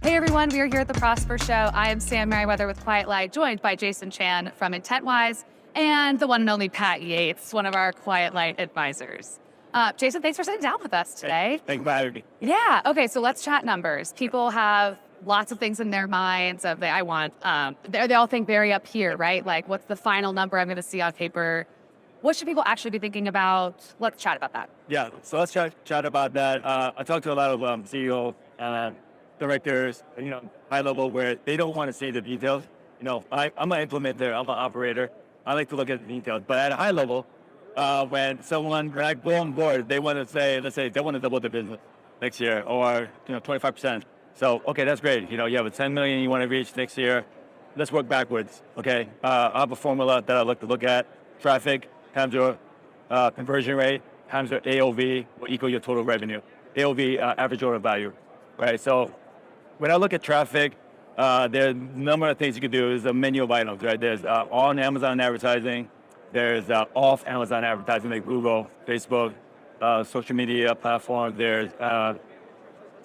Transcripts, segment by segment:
Hey everyone, we are here at the Prosper Show. I am Sam Merriweather with Quiet Light, joined by Jason Chan from Intentwise and the one and only Pat Yates, one of our Quiet Light advisors. Jason, thanks for sitting down with us today. Thanks for having me. Yeah, okay, so let's chat numbers. People have lots of things in their minds of they all think very up here, right? Like, what's the final number I'm going to see on paper? What should people actually be thinking about? Let's chat about that. Yeah, so let's chat about that. I talked to a lot of CEOs and directors, high level, where they don't want to see the details. I'm an implementer, I'm an operator. I like to look at the details. But at a high level, when I go on board, they want to say, let's say they want to double their business next year or 25%. So, okay, that's great. You have a 10 million you want to reach next year. Let's work backwards, okay? I have a formula that I like to look at. Traffic times your conversion rate times your AOV will equal your total revenue. AOV, average order value, right? So when I look at traffic, there's a number of things you can do. There's a menu of items, right? There's on Amazon advertising. There's off Amazon advertising like Google, Facebook, social media platforms. There's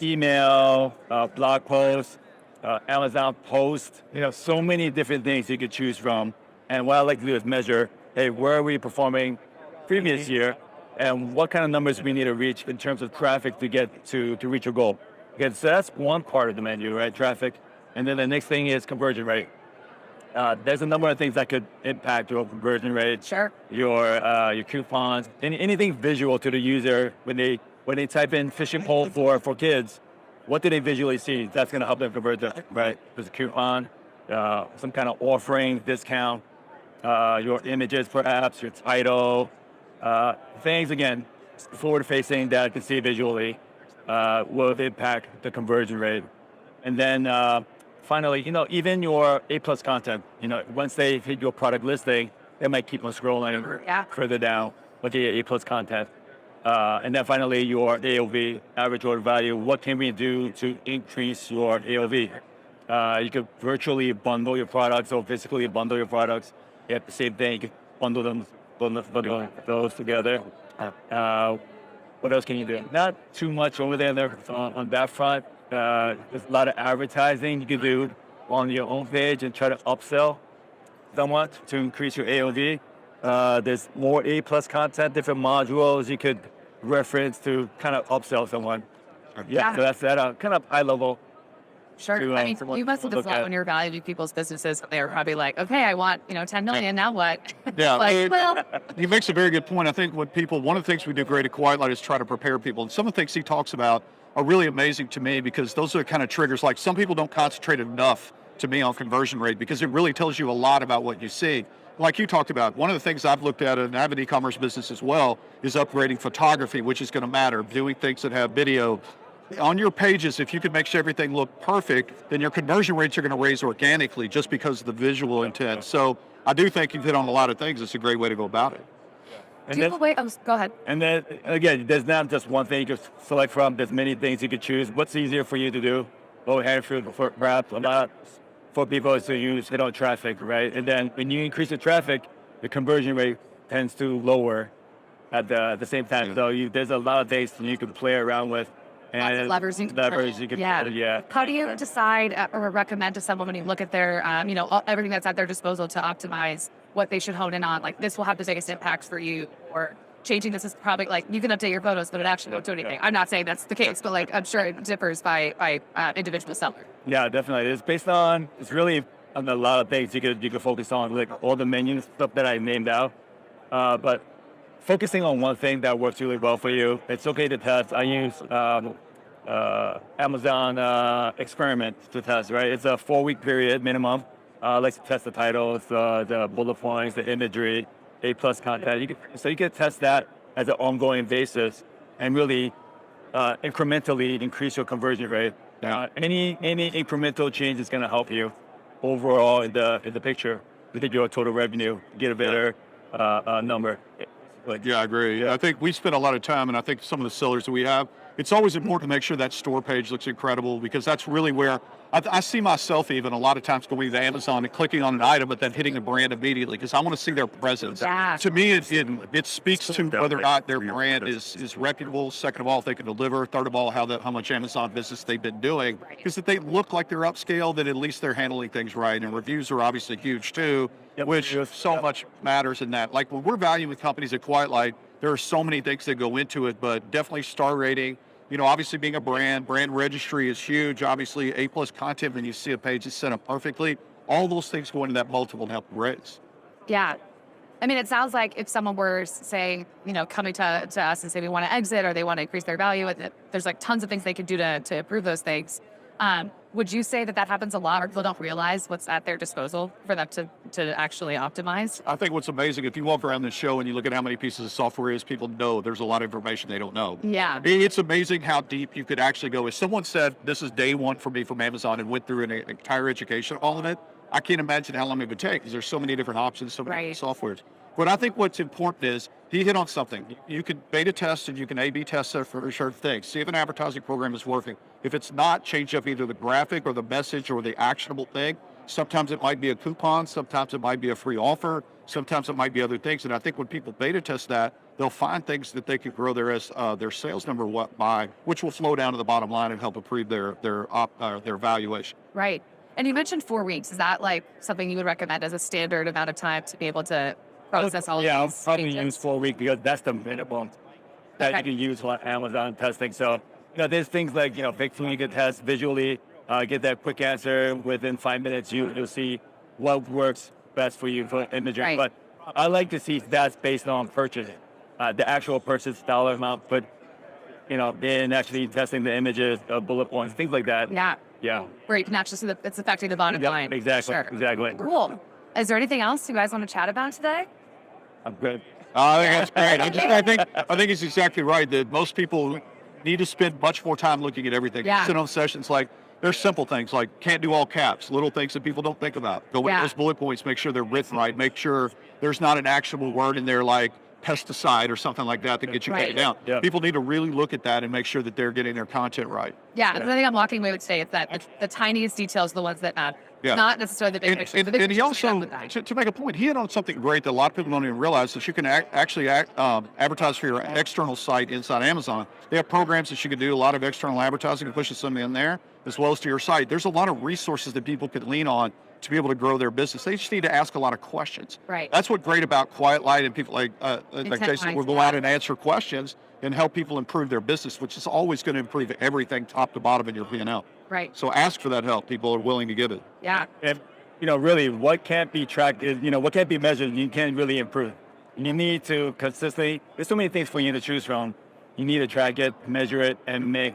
email, blog posts, Amazon posts. So many different things you could choose from. And what I like to do is measure, hey, where are we performing previous year, and what kind of numbers we need to reach in terms of traffic to get to reach your goal. Okay, so that's one part of the menu, right? Traffic. And then the next thing is conversion rate. There's a number of things that could impact your conversion rate. Sure. Your coupons, anything visual to the user when they type in fishing pole for kids. What do they visually see? That's going to help them convert them, right? There's a coupon, some kind of offering, discount, your images perhaps, your title, things again forward-facing that I can see visually. Will impact the conversion rate. And then finally, even your A+ content, once they hit your product listing, they might keep on scrolling further down with the A+ content. And then finally, your AOV, average order value. What can we do to increase your AOV? You could virtually bundle your products or physically bundle your products. You have the same thing, you could bundle those together. What else can you do? Not too much over there on that front. There's a lot of advertising you can do on your own page and try to upsell somewhat to increase your AOV. There's more A+ content, different modules you could reference to kind of upsell someone. Yeah. So that's that kind of high level. Sure. You must have thought when you're valuing people's businesses, they're probably like, okay, I want, 10 million, now what? Yeah. He makes a very good point. I think one of the things we do great at Quiet Light is try to prepare people. And some of the things he talks about are really amazing to me because those are the kind of triggers. Like some people don't concentrate enough to me on conversion rate because it really tells you a lot about what you see. Like you talked about, one of the things I've looked at, and I have an e-commerce business as well, is upgrading photography, which is going to matter, doing things that have video. On your pages, if you can make sure everything look perfect, then your conversion rates are going to raise organically just because of the visual intent. So I do think you've hit on a lot of things. It's a great way to go about it. Go ahead. And then, again, there's not just one thing you can select from. There's many things you could choose. What's easier for you to do? Low-hanging fruit for perhaps a lot for people is to hit on traffic, right? And then when you increase the traffic, the conversion rate tends to lower at the same time. So there's a lot of things you can play around with. And levers you can yeah. How do you decide or recommend to someone when you look at their, everything that's at their disposal to optimize what they should hone in on? Like, this will have the biggest impact for you, or changing this is probably, like, you can update your photos, but it actually won't do anything. Yeah. I'm not saying that's the case, but, like, I'm sure it differs by individual seller. Yeah, definitely. It's really on a lot of things you could focus on, like all the menu stuff that I named out. But focusing on one thing that works really well for you, it's okay to test. I use Amazon experiment to test, right? It's a 4-week period minimum. I like to test the titles, the bullet points, the imagery, A+ content. You can test that as an ongoing basis and really incrementally increase your conversion rate. Any incremental change is going to help you overall in the picture. We think your total revenue get a better number. Yeah, I agree. I think we spend a lot of time, and I think some of the sellers that we have, it's always important to make sure that store page looks incredible because that's really where I see myself even a lot of times going to Amazon and clicking on an item, but then hitting the brand immediately because I want to see their presence. Yeah. To me, it speaks to whether or not their brand is reputable. Second of all, if they can deliver. Third of all, how much Amazon business they've been doing. Because if they look like they're upscale, then at least they're handling things right. And reviews are obviously huge too, which so much matters in that. Like when we're valuing companies at Quiet Light, there are so many things that go into it, but definitely star rating. Obviously being a brand registry is huge. Obviously A+ content when you see a page is set up perfectly. All those things go into that multiple and help raise. Yeah. I mean, it sounds like if someone were saying, coming to us and say they want to exit or they want to increase their value, and there's like tons of things they could do to improve those things. Would you say that happens a lot, or people don't realize what's at their disposal for them to actually optimize? I think what's amazing, if you walk around the show and you look at how many pieces of software is, people know there's a lot of information they don't know. Yeah. It's amazing how deep you could actually go. If someone said, this is day one for me from Amazon and went through an entire education, all of it, I can't imagine how long it would take because there's so many different options, so many different softwares. But I think what's important is he hit on something. You can beta test and you can A/B test it for certain things. See if an advertising program is working. If it's not, change up either the graphic or the message or the actionable thing. Sometimes it might be a coupon. Sometimes it might be a free offer. Sometimes it might be other things. And I think when people beta test that, they'll find things that they can grow their sales number by, which will flow down to the bottom line and help improve their valuation. Right. And you mentioned 4 weeks. Is that like something you would recommend as a standard amount of time to be able to process all of I'll these probably changes? use 4 weeks because that's the minimum that you can use for Amazon testing. So, there's things like, Vixen, you can test visually, get that quick answer within 5 minutes. You'll see what works best for you for imagery. Right. But I like to see that's based on purchasing, the actual purchase dollar amount, but, in actually testing the images, bullet points, things like that. Yeah. Yeah. Where you can actually see that it's affecting the bottom line. Exactly. Sure. Exactly. Cool. Is there anything else you guys want to chat about today? I'm good. I think that's great. I think it's exactly right that most people need to spend much more time looking at everything. Yeah. Sit on sessions like there's simple things like can't do all caps, little things that people don't think about. Go with those bullet points, make sure they're written right, make sure there's not an actionable word in there like pesticide or something like that get you taken down. Yeah. People need to really look at that and make sure that they're getting their content right. Yeah, the thing I'm walking away with today is that the tiniest details are the ones that matter. Yeah. Not necessarily the big picture. The big And he picture is also, not the to make a point, he hit on something great that a lot of people don't even realize that you can actually advertise for your external site inside Amazon. They have programs that you can do, a lot of external advertising and pushing something in there, as well as to your site. There's a lot of resources that people could lean on to be able to grow their business. They just need to ask a lot of questions. Right. That's what's great about Quiet Light and people like Jason will go out and answer questions and help people improve their business, which is always going to improve everything top to bottom in your P&L. Right. So ask for that help. People are willing to give it. Yeah. And, really, what can't be tracked is, what can't be measured, you can't really improve. You need to consistently, there's so many things for you to choose from. You need to track it, measure it, and make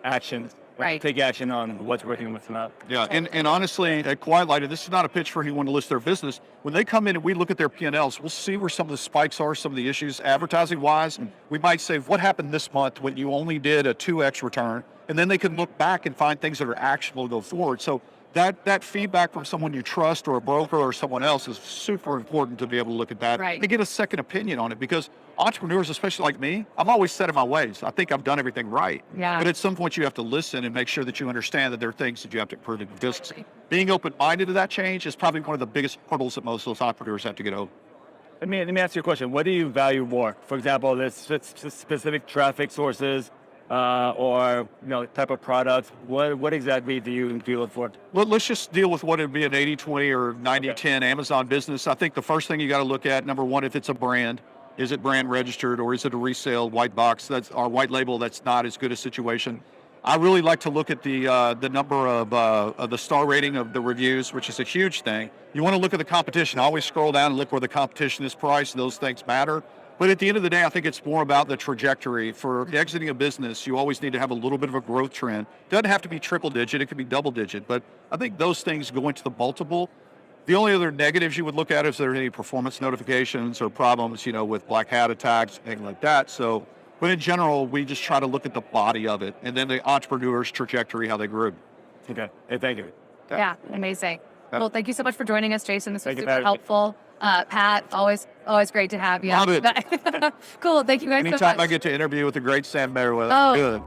actions. Right. Take action on what's working and what's not. Yeah, and honestly, at Quiet Light, and this is not a pitch for anyone to list their business. When they come in and we look at their P&Ls, we'll see where some of the spikes are, some of the issues advertising-wise. We might say, what happened this month when you only did a 2x return? And then they can look back and find things that are actionable to go forward. So that feedback from someone you trust or a broker or someone else is super important to be able to look at that Right. and get a second opinion on it, because entrepreneurs, especially like me, I'm always set in my ways. I think I've done everything right. Yeah. But at some point you have to listen and make sure that you understand that there are things that you have to improve in your business. Being open-minded to that change is probably one of the biggest hurdles that most of those entrepreneurs have to get over. Let me ask you a question. What do you value more? For example, there's specific traffic sources, or type of products. What exactly do you look for? Let's just deal with what would be an 80-20 or 90-10 Amazon business. I think the first thing you got to look at, number one, if it's a brand, is it brand registered or is it a resale white box or white label that's not as good a situation? I really like to look at the number of the star rating of the reviews, which is a huge thing. You want to look at the competition. I always scroll down and look where the competition is priced. Those things matter. But at the end of the day, I think it's more about the trajectory. For exiting a business, you always need to have a little bit of a growth trend. It doesn't have to be triple digit, it could be double digit. But I think those things go into the multiple. The only other negatives you would look at is if there are any performance notifications or problems, with black hat attacks, things like that. So, but in general, we just try to look at the body of it and then the entrepreneur's trajectory, how they grew. Okay. Hey, thank you. Yeah, amazing. Well, thank you so much for joining us, Jason. This was Thank you, super Pat. helpful. Pat, always great to have you. Love it. Cool. Thank you guys so Anytime much. I get to interview with the great Sam Merriweather, Oh. good.